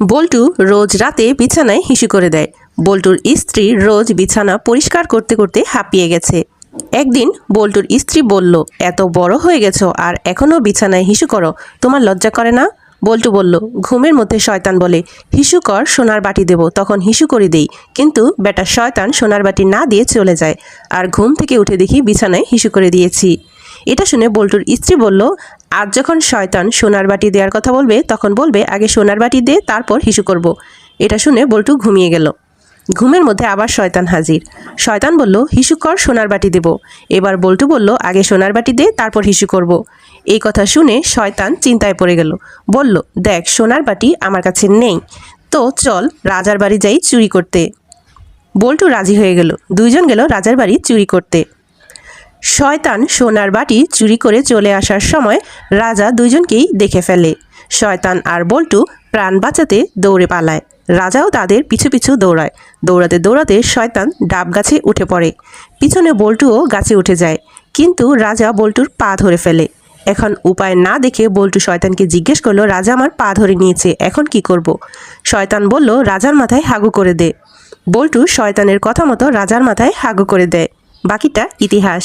বল্টু রোজ রাতে বিছানায় হিসু করে দেয়। বল্টুর স্ত্রী রোজ বিছানা পরিষ্কার করতে করতে হাঁপিয়ে গেছে। একদিন বল্টুর স্ত্রী বলল, এত বড় হয়ে গেছো আর এখনও বিছানায় হিসু করো, তোমার লজ্জা করে না? বল্টু বলল, ঘুমের মধ্যে শয়তান বলে হিসু কর, সোনার বাটি দেব, তখন হিসু করে দেই, কিন্তু বেটা শয়তান সোনার বাটি না দিয়ে চলে যায়, আর ঘুম থেকে উঠে দেখি বিছানায় হিসু করে দিয়েছি। এটা শুনে বল্টুর স্ত্রী বলল, আজ যখন শয়তান সোনার বাটি দেওয়ার কথা বলবে তখন বলবে আগে সোনার বাটি দে, তারপর হিসু করব। এটা শুনে বল্টু ঘুমিয়ে গেল। ঘুমের মধ্যে আবার শয়তান হাজির। শয়তান বলল, হিসু কর, সোনার বাটি দেব। এবার বল্টু বলল, আগে সোনার বাটি দে, তারপর হিসু করব। এই কথা শুনে শয়তান চিন্তায় পড়ে গেল। বলল, দেখ, সোনার বাটি আমার কাছে নেই, তো চল রাজার বাড়ি যাই চুরি করতে। বল্টু রাজি হয়ে গেল। দুইজন গেল রাজার বাড়ি চুরি করতে। শয়তান সোনার বাটি চুরি করে চলে আসার সময় রাজা দুইজনকেই দেখে ফেলে। শয়তান আর বল্টু প্রাণ বাঁচাতে দৌড়ে পালায়। রাজাও তাদের পিছু পিছু দৌড়ায়। দৌড়াতে দৌড়াতে শয়তান ডাব গাছে উঠে পড়ে। পিছনে বল্টুও গাছে উঠে যায়, কিন্তু রাজা বল্টুর পা ধরে ফেলে। এখন উপায় না দেখে বল্টু শয়তানকে জিজ্ঞেস করলো, রাজা আমার পা ধরে নিয়েছে, এখন কি করব? শয়তান বলল, রাজার মাথায় হাগু করে দে। বল্টু শয়তানের কথা মতো রাজার মাথায় হাগু করে দেয়। বাকিটা ইতিহাস।